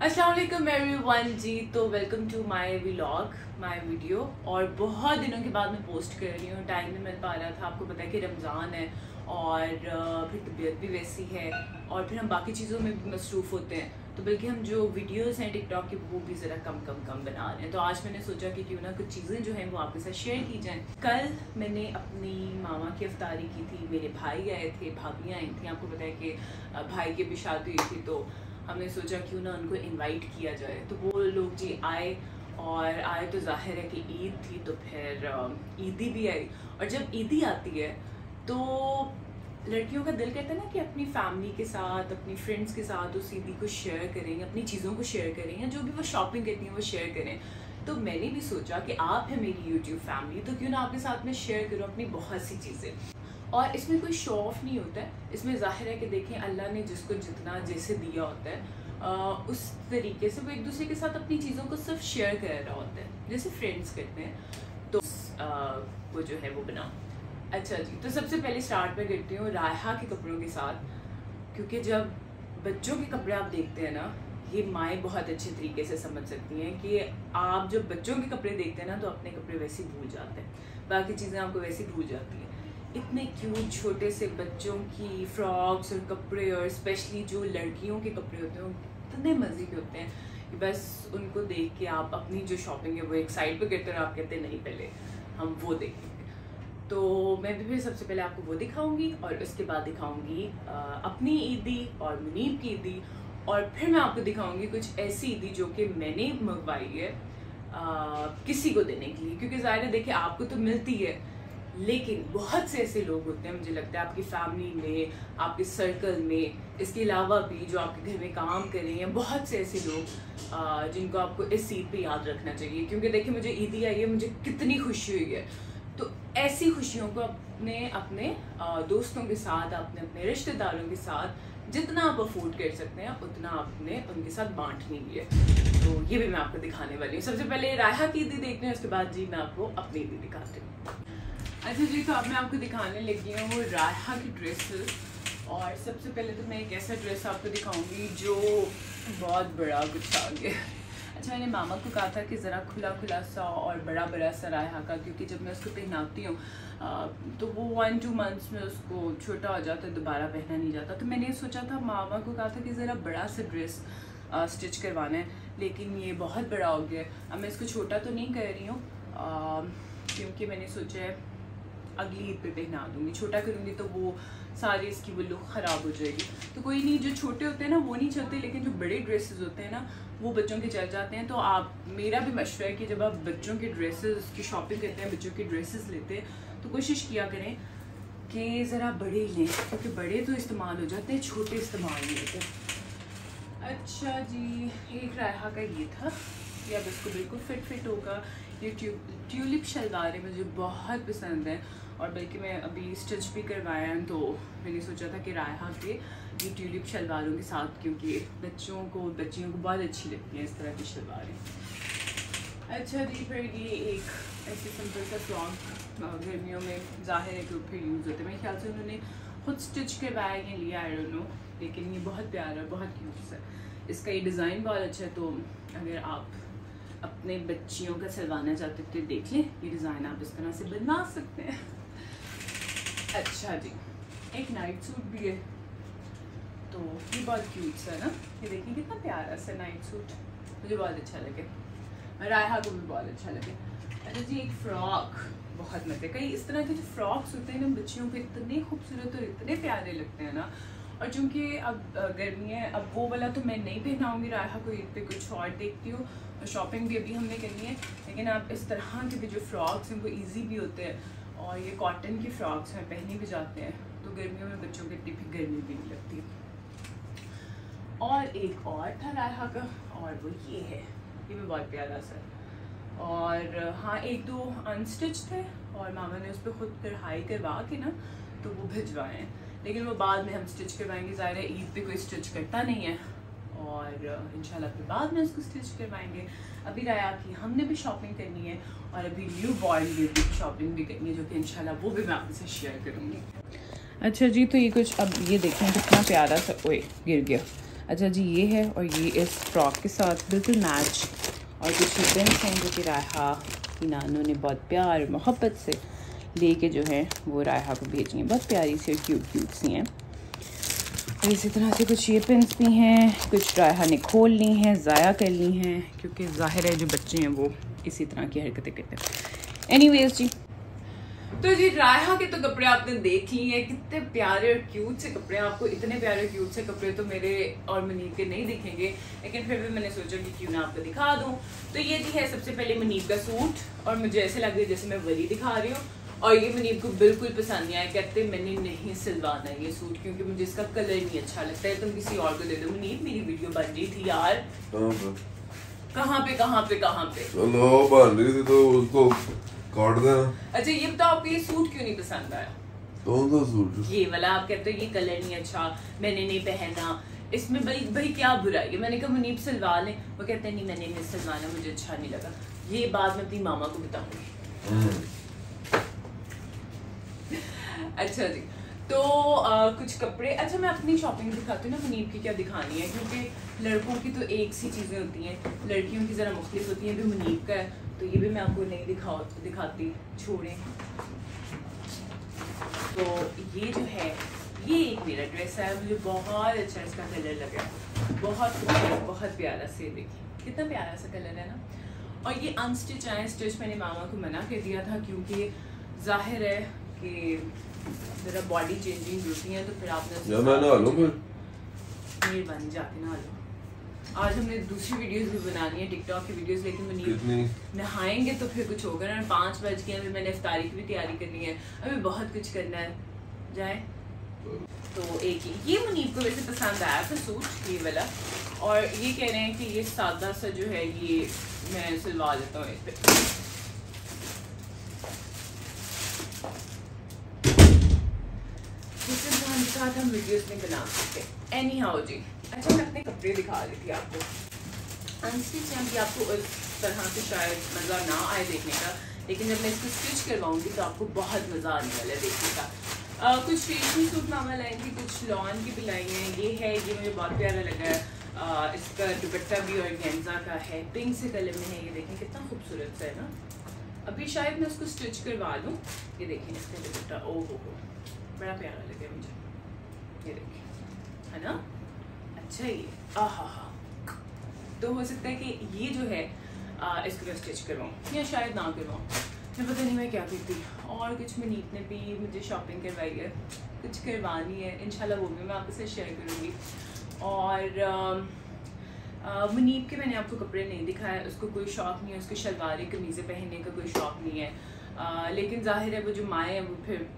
अस्सलाम वालेकुम एवरीवन जी। तो welcome to my vlog, my video. और बहुत दिनों के बाद मैं पोस्ट कर रही हूँ, टाइम नहीं मिल पा रहा था। आपको पता है कि रमज़ान है और फिर तबीयत भी वैसी है और फिर हम बाकी चीज़ों में भी मसरूफ़ होते हैं, तो बल्कि हम जो वीडियोस हैं टिकटॉक की वो भी ज़रा कम बना रहे हैं। तो आज मैंने सोचा कि क्यों ना कुछ चीज़ें जो हैं वो आपके साथ शेयर की जाएँ। कल मैंने अपनी मामा की इफ्तारी की थी, मेरे भाई आए थे, भाभियाँ आई थी। आपको पता है कि भाई की भी शादी हुई थी, तो हमने सोचा क्यों ना उनको इनवाइट किया जाए। तो वो लोग जी आए, और आए तो जाहिर है कि ईद थी, तो फिर ईदी भी आई। और जब ईदी आती है तो लड़कियों का दिल कहता है ना कि अपनी फैमिली के साथ, अपनी फ्रेंड्स के साथ उस ईदी को शेयर करें, अपनी चीज़ों को शेयर करें, या जो भी वो शॉपिंग करती हैं वो शेयर करें। तो मैंने भी सोचा कि आप है मेरी यूट्यूब फैमिली, तो क्यों ना आपके साथ में शेयर करूँ अपनी बहुत सी चीज़ें। और इसमें कोई शो ऑफ नहीं होता है, इसमें जाहिर है कि देखें अल्लाह ने जिसको जितना जैसे दिया होता है उस तरीके से वो एक दूसरे के साथ अपनी चीज़ों को सिर्फ शेयर कर रहा होता है, जैसे फ्रेंड्स करते हैं। तो वो जो है वो बनाओ। अच्छा जी, तो सबसे पहले स्टार्ट में करती हूँ रायहा के कपड़ों के साथ, क्योंकि जब बच्चों के कपड़े आप देखते हैं ना, ये माएँ बहुत अच्छे तरीके से समझ सकती हैं कि आप जब बच्चों के कपड़े देखते हैं ना तो अपने कपड़े वैसे भूल जाते हैं, बाकी चीज़ें आपको वैसे भूल जाती हैं। इतने क्यूट छोटे से बच्चों की फ्रॉक्स और कपड़े, और स्पेशली जो लड़कियों के कपड़े होते हैं वो इतने मज़े के होते हैं कि बस उनको देख के आप अपनी जो शॉपिंग है वो एक साइड पे करते हैं, आप कहते हैं नहीं पहले हम वो देखेंगे। तो मैं भी फिर सबसे पहले आपको वो दिखाऊंगी और उसके बाद दिखाऊंगी अपनी ईदी और मुनीब की ईदी, और फिर मैं आपको दिखाऊंगी कुछ ऐसी ईदी जो कि मैंने मंगवाई है किसी को देने के लिए, क्योंकि ज़ाहिर है देखिए आपको तो मिलती है, लेकिन बहुत से ऐसे लोग होते हैं, मुझे लगता है आपकी फैमिली में, आपके सर्कल में, इसके अलावा भी जो आपके घर में काम कर रहे हैं, बहुत से ऐसे लोग जिनको आपको इस ईद पे याद रखना चाहिए। क्योंकि देखिए मुझे ईदी आई है, मुझे कितनी खुशी हुई है, तो ऐसी खुशियों को अपने दोस्तों के साथ, अपने रिश्तेदारों के साथ जितना आप अफोर्ड कर सकते हैं उतना आपने उनके साथ बांटनी भी है। तो ये भी मैं आपको दिखाने वाली हूँ। सबसे पहले रायहा की ईदी देखते हैं, उसके बाद जी मैं आपको अपनी ईदी दिखाती हूँ। अच्छा जी, तो अब मैं आपको दिखाने लगी हूँ वो रायहा की ड्रेसेस। और सबसे पहले तो मैं एक ऐसा ड्रेस आपको दिखाऊंगी जो बहुत बड़ा कुछ आ गया। अच्छा, मैंने मामा को कहा था कि ज़रा खुला सा और बड़ा सा रायहा का, क्योंकि जब मैं उसको पहनाती हूँ तो वो 1-2 मंथ्स में उसको छोटा हो जाता है, दोबारा पहना नहीं जाता। तो मैंने सोचा था, मामा को कहा था कि ज़रा बड़ा सा ड्रेस स्टिच करवाना है, लेकिन ये बहुत बड़ा हो गया। अब मैं इसको छोटा तो नहीं कर रही हूँ क्योंकि मैंने सोचा है अगली ईद पे पहना दूँगी। छोटा करूँगी तो वो सारी इसकी वो लुक ख़राब हो जाएगी। तो कोई नहीं, जो छोटे होते हैं ना वो नहीं चलते, लेकिन जो बड़े ड्रेसेस होते हैं ना वो बच्चों के चल जाते हैं। तो आप, मेरा भी मशवरा है कि जब आप बच्चों के ड्रेसेस की शॉपिंग करते हैं, बच्चों के ड्रेसेस लेते हैं, तो कोशिश किया करें कि ज़रा बड़े ही लें, क्योंकि बड़े तो इस्तेमाल हो जाते हैं, छोटे इस्तेमाल नहीं होते। अच्छा जी, एक रायहा का ये था, या इसको बिल्कुल फिट होगा। ये ट्यूलिप शलवार है, मुझे बहुत पसंद है, और बल्कि मैं अभी स्टिच भी करवाया है, तो मैंने सोचा था कि रायहा के ये ट्यूलिप शलवारों के साथ, क्योंकि बच्चियों को बहुत अच्छी लगती हैं इस तरह की शलवारें। अच्छा जी, फिर ये एक ऐसे सिंपल सा फ्रॉक गर्मियों में ज़ाहिर है कि फिर यूज़ होते हैं। मेरे ख्याल से उन्होंने खुद स्टिच करवाया या लिया, आई डोंट नो, लेकिन ये बहुत प्यारा, बहुत क्यूट है। इसका ये डिज़ाइन बहुत अच्छा है, तो अगर आप अपने बच्चियों का सिलवाना चाहते तो देख लें, ये डिज़ाइन आप इस तरह से बनवा सकते हैं। अच्छा जी, एक नाइट सूट भी है, तो ये बहुत क्यूट सा है ना, ये देखिए कितना प्यारा सा नाइट सूट, मुझे बहुत अच्छा लगे, रायहा को भी बहुत अच्छा लगे। अच्छा जी, एक फ़्रॉक बहुत मज़े, कई इस तरह के जो फ्रॉक्स होते हैं ना बच्चियों पे इतने खूबसूरत और इतने प्यारे लगते हैं ना। और चूँकि अब गर्मी है, अब वो वाला तो मैं नहीं पहनाऊँगी रायहा को ईद पे, कुछ और देखती हूँ। शॉपिंग भी अभी हमने करनी है, लेकिन आप इस तरह के भी जो फ्रॉक्स हैं वो ईजी भी होते हैं, और ये कॉटन की फ्रॉक्स हैं, पहने भी जाते हैं, तो गर्मियों में बच्चों को इतनी भी गर्मी भी नहीं लगती। और एक और था रायहा का, और वो ये है, ये भी बहुत प्यारा सा। और हाँ, 1-2 अनस्टिच थे, और मामा ने उस पर खुद कढ़ाई करवा के ना तो वो भिजवाए हैं, लेकिन वो बाद में हम स्टिच करवाएंगे। ज़ाहिर है ईद पे कोई स्टिच करता नहीं है, और इंशाल्लाह फिर बाद में उसको स्टिच करवाएंगे। अभी राया की हमने भी शॉपिंग करनी है, और अभी न्यू बॉर्न बेबी की शॉपिंग भी करनी है, जो कि इंशाल्लाह वो भी मैं आपसे शेयर करूँगी। अच्छा जी, तो ये कुछ, अब ये देखें कितना प्यारा सा, ओए गिर गया, अच्छा जी, ये है और ये इस फ्रॉक के साथ बिल्कुल मैच। और कुछ रिबन्स हैं जो कि रायहा की नानों ने बहुत प्यार मोहब्बत से लेके जो है वो रायहा को भेजी हैं। बहुत प्यारी सी और क्यूट सी हैं। और इसी तरह से कुछ ये पिन्स भी हैं, कुछ रायहा ने खोल ली हैं, ज़ाया कर ली हैं, क्योंकि ज़ाहिर है जो बच्चे हैं वो इसी तरह की हरकतें करते हैं। एनीवेज जी, तो जी रायहा के तो कपड़े आपने देख लिए हैं, कितने प्यारे और क्यूट से कपड़े। आपको इतने प्यारे क्यूट से कपड़े तो मेरे और मुनीब के नहीं दिखेंगे, लेकिन फिर भी मैंने सोचा कि क्यों ना आपको दिखा दूं। तो ये जी है सबसे पहले मुनीब का सूट, और मुझे ऐसे लग रहा है जैसे मैं वरी दिखा रही हूँ। और ये मुनीब को बिल्कुल पसंद नहीं आया, कहते मैंने नहीं सिलवाना ये सूट क्योंकि मुझे इसका कलर नहीं अच्छा लगता है, तुम किसी और को दे दो। मुनीब मेरी वीडियो बन रही थी यार। कहाँ पे चलो बन रही थी तो उसको काट देना। अच्छा ये बताओ आपको ये सूट क्यों नहीं पसंद आया? कौन सा सूट? ये वाला। आप कहते हो ये कलर नहीं अच्छा, मैंने नहीं पहना, इसमें भाई क्या बुराई है? मैंने कहा मुनीब सिलवा लें, वो कहते हैं नहीं मैंने नहीं सिलवाना, मुझे अच्छा नहीं लगा। ये बात मैं अपनी मामा को बताऊंगी। अच्छा जी, तो कुछ कपड़े। अच्छा मैं अपनी शॉपिंग दिखाती हूँ ना, मुनीब की क्या दिखानी है, क्योंकि लड़कों की तो एक सी चीज़ें होती हैं, लड़कियों की ज़रा मुख्तलिफ होती हैं। भी मुनीब का है तो ये भी मैं आपको नहीं दिखाती, छोड़ें। तो ये जो है ये एक मेरा ड्रेस है, मुझे बहुत अच्छा इसका कलर लगा, बहुत प्यारा से। देखिए कितना प्यारा सा कलर है ना। और ये अनस्टिच है, स्टिच मैंने मामा को मना कर दिया था क्योंकि जाहिर है कि मेरा बॉडी चेंजिंग होती है, तो फिर आपने मेहरबानी जाके नहा लो। आज हमने दूसरी वीडियोस भी बनानी है, टिकटॉक की वीडियोस, लेकिन मुनीब नहाएंगे तो फिर कुछ होगा ना। 5 बज गए, अभी मैंने इफ्तारी की भी तैयारी करनी है, अभी बहुत कुछ करना है। जाए तो एक ये मुनीब को वैसे पसंद आया था सूट, ये वाला। और ये कह रहे हैं कि ये सादा सा जो है ये मैं सिलवा देता हूँ इस पे। साथ हम वीडियोस में बना सकते। एनी हाउ जी, अच्छा मैं अपने कपड़े दिखा रही थी आपको। अनस्टिच हैं कि आपको इस तरह से शायद मज़ा ना आए देखने का, लेकिन जब मैं इसको स्टिच करवाऊंगी तो आपको बहुत मज़ा आने वाला है देखने का। कुछ रेशमी सूट मामा लाई थी, कुछ लॉन की भी लाई हैं। ये है, ये मुझे बहुत प्यारा लगा है। इसका दुपट्टा भी ऑर्गेन्जा का है, पिंक से कलर में है। ये देखें कितना खूबसूरत सा है ना। अभी शायद मैं उसको स्टिच करवा लूँ। ये देखें इसका दुपट्टा, ओ हो बड़ा प्यारा लगे मुझे, ये देखिए है ना। अच्छा ये आहा, तो हो सकता है कि ये जो है इसको मैं स्टिच करवाऊँ या शायद ना करवाऊँ, मैं पता नहीं मैं क्या करती। और कुछ मुनीब ने भी मुझे शॉपिंग करवाई है, कुछ करवानी है, इंशाल्लाह वो भी मैं आपके साथ शेयर करूँगी। और मुनीब के मैंने आपको कपड़े नहीं दिखाया, उसको कोई शौक़ नहीं है, उसको शलवारें कमीज़ें पहनने का कोई शौक़ नहीं है। लेकिन जाहिर है वो जो माएँ हैं वो फिर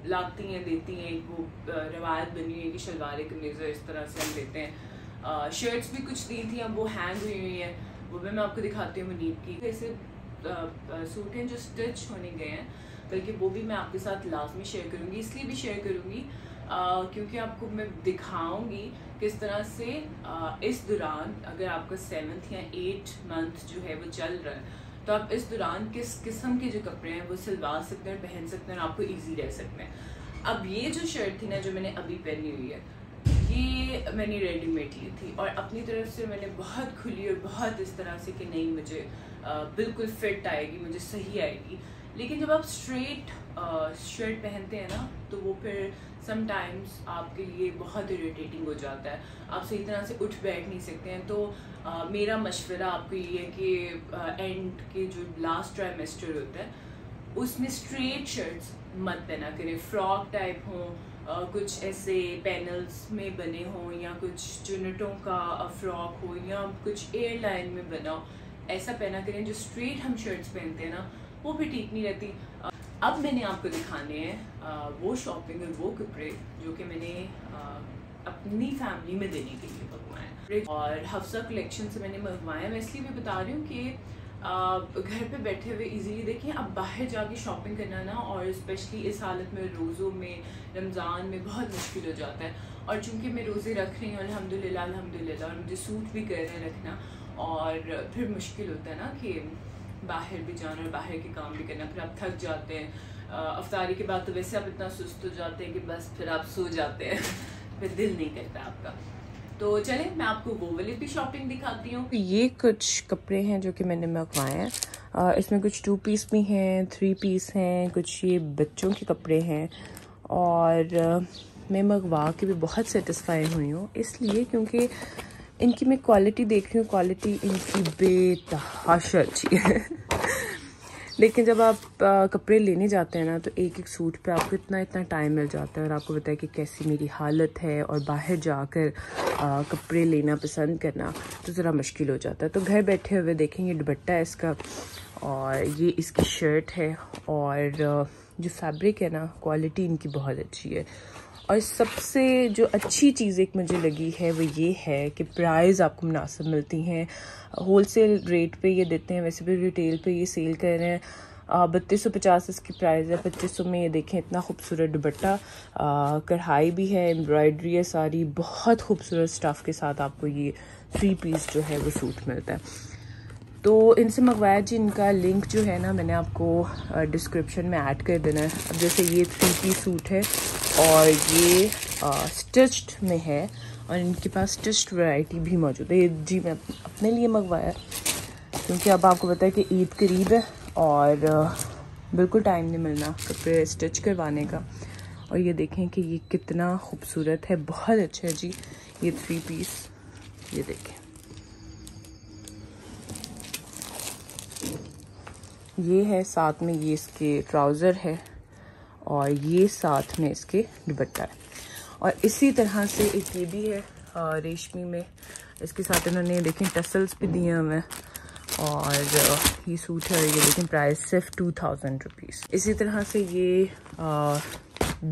लाती हैं देती हैं, एक वो रवायत बनी हुई है कि शलवारें कमीज़ें इस तरह से हम देते हैं। शर्ट्स भी कुछ दी थी, अब वो हैंग हुई हैं, वो भी मैं आपको दिखाती हूँ मुनीब की। ऐसे सूट हैं जो स्टिच होने गए हैं, बल्कि वो भी मैं आपके साथ लाजमी शेयर करूँगी। इसलिए भी शेयर करूँगी क्योंकि आपको मैं दिखाऊँगी किस तरह से इस दौरान अगर आपका 7th या 8th मंथ जो है वो चल रहा है, तो आप इस दौरान किस किस्म के जो कपड़े हैं वो सिलवा सकते हैं, पहन सकते हैं और आपको इजी रह सकते हैं। अब ये जो शर्ट थी ना जो मैंने अभी पहनी हुई है, ये मैंने रेडीमेड ली थी और अपनी तरफ से मैंने बहुत खुली और बहुत इस तरह से कि नहीं मुझे बिल्कुल फिट आएगी, मुझे सही आएगी। लेकिन जब आप स्ट्रेट शर्ट पहनते हैं ना तो वो फिर समटाइम्स आपके लिए बहुत इरिटेटिंग हो जाता है, आप सही तरह से उठ बैठ नहीं सकते हैं। तो मेरा मशवरा आपको ये है कि एंड के जो लास्ट ट्राइमेस्टर होता है उसमें स्ट्रेट शर्ट्स मत पहना करें, फ्रॉक टाइप हों, कुछ ऐसे पैनल्स में बने हों या कुछ चुनटों का फ्रॉक हो या कुछ एयरलाइन में बना हो, ऐसा पहना करें। जो स्ट्रेट हम शर्ट्स पहनते हैं ना वो भी ठीक नहीं रहती। अब मैंने आपको दिखाने हैं वो शॉपिंग और वो कपड़े जो कि मैंने अपनी फैमिली में देने के लिए मंगवाए और हफ्सा कलेक्शन से मैंने मंगवाया। मैं इसलिए भी बता रही हूँ कि घर पे बैठे हुए इजीली देखिए, अब बाहर जाके शॉपिंग करना ना और स्पेशली इस हालत में रोज़ों में रमज़ान में बहुत मुश्किल हो जाता है। और चूँकि मैं रोज़े रख रही हूँ अल्हम्दुलिल्लाह अल्हम्दुलिल्लाह, और मुझे सूट भी कर रहे हैं रखना, और फिर मुश्किल होता है ना कि बाहर भी जाना और बाहर के काम भी करना, फिर आप थक जाते हैं। अफ्तारी के बाद तो वैसे आप इतना सुस्त हो जाते हैं कि बस फिर आप सो जाते हैं फिर दिल नहीं करता आपका। तो चले मैं आपको वो वाली भी शॉपिंग दिखाती हूँ। ये कुछ कपड़े हैं जो कि मैंने मंगवाए हैं। इसमें कुछ 2 पीस भी हैं, 3 पीस हैं, कुछ ये बच्चों के कपड़े हैं। और मैं मंगवा के भी बहुत सेटिस्फाई हुई हूँ, इसलिए क्योंकि इनकी मैं क्वालिटी देख रही हूँ, क्वालिटी इनकी बेतहाशा अच्छी है। लेकिन जब आप कपड़े लेने जाते हैं ना, तो एक एक सूट पे आपको इतना टाइम मिल जाता है और आपको पता है कि कैसी मेरी हालत है, और बाहर जाकर कपड़े लेना पसंद करना तो ज़रा मुश्किल हो जाता है। तो घर बैठे हुए देखेंगे दुपट्टा है इसका, और ये इसकी शर्ट है, और जो फैब्रिक है ना, क्वालिटी इनकी बहुत अच्छी है। और सबसे जो अच्छी चीज़ एक मुझे लगी है वो ये है कि प्राइस आपको मुनासिब मिलती हैं। होलसेल रेट पे ये देते हैं, वैसे भी रिटेल पे ये सेल कर रहे हैं। 3250 इसकी प्राइस है। 2500 में ये देखें इतना खूबसूरत दुपट्टा, कढ़ाई भी है, एम्ब्रॉयडरी है सारी, बहुत खूबसूरत स्टफ़ के साथ आपको ये 3 पीस जो है वो सूट मिलता है। तो इनसे मंगवाया जी, इनका लिंक जो है ना मैंने आपको डिस्क्रिप्शन में ऐड कर देना है। अब जैसे ये 3 पीस सूट है और ये स्टिच्ड में है, और इनके पास स्टिच्ड वैरायटी भी मौजूद है। ये जी मैं अपने लिए मंगवाया क्योंकि अब आपको पता है कि ईद करीब है और बिल्कुल टाइम नहीं मिलना कपड़े स्टिच करवाने का। और ये देखें कि ये कितना खूबसूरत है, बहुत अच्छा है जी ये 3 पीस। ये देखें, ये है साथ में, ये इसके ट्राउज़र है, और ये साथ में इसके दुपट्टा है। और इसी तरह से एक ये भी है रेशमी में, इसके साथ इन्होंने देखें टसल्स भी दिए हुए हैं। और ये सूट है, ये देखें प्राइस सिर्फ 2000 रुपीज़। इसी तरह से ये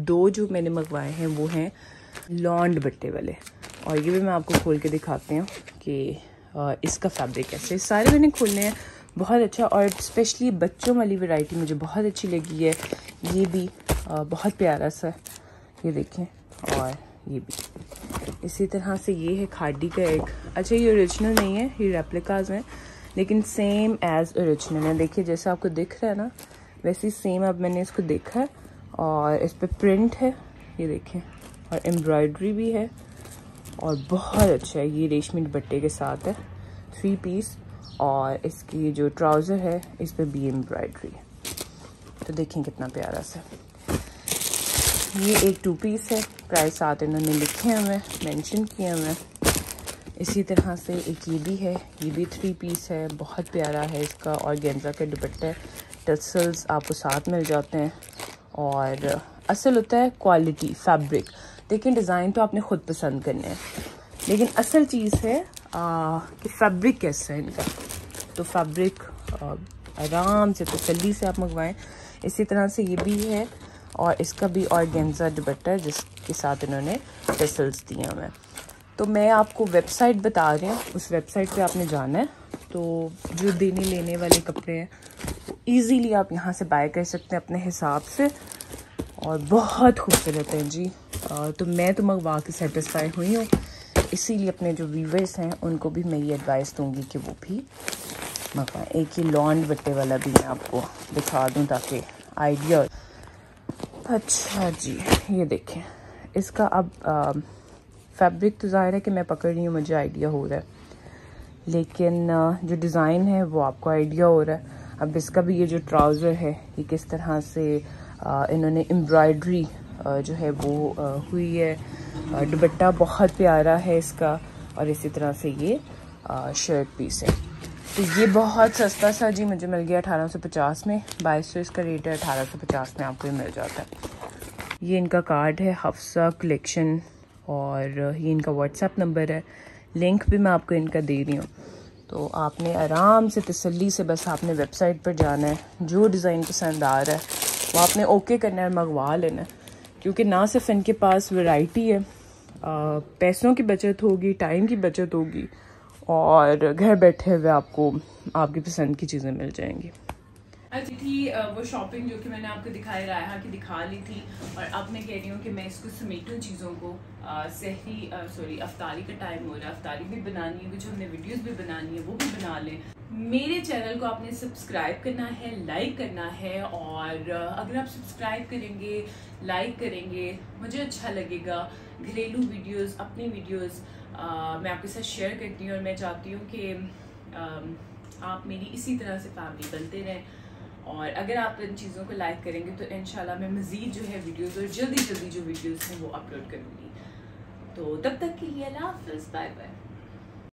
2 जो मैंने मंगवाए हैं वो हैं लॉन दुपट्टे वाले, और ये भी मैं आपको खोल के दिखाती हूँ कि इसका फैब्रिक कैसे। सारे मैंने खोलने हैं, बहुत अच्छा। और स्पेशली बच्चों वाली वैरायटी मुझे बहुत अच्छी लगी है। ये भी बहुत प्यारा सा, ये देखें, और ये भी इसी तरह से। ये है खादी का एक, अच्छा ये ओरिजिनल नहीं है, ये रेप्लिकाज हैं, लेकिन सेम एज ओरिजिनल है। देखिए जैसा आपको दिख रहा है ना, वैसे सेम अब मैंने इसको देखा है, और इस पर प्रिंट है, ये देखें, और एम्ब्रॉयडरी भी है, और बहुत अच्छा है। ये रेशमी दुपट्टे के साथ है, 3 पीस, और इसकी जो ट्राउज़र है इस पर भी एम्ब्रॉयडरी है। तो देखें कितना प्यारा सा। ये एक 2 पीस है, प्राइस साथ इन्होंने लिखे हुए, मेंशन किए हुए। इसी तरह से एक ये भी है, ये भी 3 पीस है, बहुत प्यारा है इसका, और गेंजा का दुपट्टा है, टसल्स आपको साथ मिल जाते हैं। और असल होता है क्वालिटी फैब्रिक। देखिए डिज़ाइन तो आपने ख़ुद पसंद करने हैं, लेकिन असल चीज़ है कि फैब्रिक कैसा है इनका। तो फैब्रिक आराम से तसल्ली से आप मंगवाएं। इसी तरह से ये भी है, और इसका भी ऑर्गेन्जा दुपट्टा है जिसके साथ इन्होंने टसल्स दिए हुए हैं। तो मैं आपको वेबसाइट बता रही हूँ, उस वेबसाइट पे आपने जाना है। तो जो देने लेने वाले कपड़े हैं वो ईज़िली आप यहाँ से बाय कर सकते हैं अपने हिसाब से, और बहुत खूबसूरत है जी। तो मैं तो मंगवा के सेटिस्फाई हुई हूँ, इसीलिए अपने जो व्यूवर्स हैं उनको भी मैं ये एडवाइस दूँगी कि वो भी मंगवाएं। एक ही लॉन दुपट्टे वाला भी मैं आपको दिखा दूँ ताकि आइडिया। अच्छा जी, ये देखें इसका अब फैब्रिक तो ज़ाहिर है कि मैं पकड़ रही हूँ, मुझे आइडिया हो रहा है, लेकिन जो डिज़ाइन है वो आपको आइडिया हो रहा है। अब इसका भी ये जो ट्राउज़र है ये किस तरह से इन्होंने एम्ब्रॉयडरी जो है वो हुई है। दुपट्टा बहुत प्यारा है इसका, और इसी तरह से ये शर्ट पीस है। तो ये बहुत सस्ता सा जी मुझे मिल गया 1850 में। 2200 इसका रेट है, 1850 में आपको ये मिल जाता है। ये इनका कार्ड है हफ्सा कलेक्शन, और ये इनका व्हाट्सएप नंबर है, लिंक भी मैं आपको इनका दे रही हूँ। तो आपने आराम से तसल्ली से बस आपने वेबसाइट पर जाना है, जो डिज़ाइन पसंद आ रहा है वो आपने ओके करना है, मंगवा लेना है। क्योंकि ना सिर्फ इनके पास वैरायटी है, पैसों की बचत होगी, टाइम की बचत होगी, और घर बैठे हुए आपको आपकी पसंद की चीज़ें मिल जाएंगी। अच्छी थी वो शॉपिंग जो कि मैंने आपको दिखाई रहा कि दिखा ली थी, और अब मैं कह रही हूँ कि मैं इसको समेटूँ चीज़ों को। सहरी अफ्तारी का टाइम हो रहा है, अफ्तारी भी बनानी है, कुछ हमने वीडियोस भी बनानी है, वो भी बना लें। मेरे चैनल को आपने सब्सक्राइब करना है, लाइक करना है, और अगर आप सब्सक्राइब करेंगे, लाइक करेंगे, मुझे अच्छा लगेगा। घरेलू वीडियोस, अपनी वीडियोस मैं आपके साथ शेयर करती हूँ, और मैं चाहती हूँ कि आप मेरी इसी तरह से फैमिली बनते रहें। और अगर आप इन चीज़ों को लाइक करेंगे तो इंशाल्लाह मैं मज़ीद जो है वीडियोस, और जल्दी जल्दी जो वीडियोस हैं वो अपलोड करूँगी। तो तब तक के लिए अल्लाह हाफ़िज़, बाय बाय।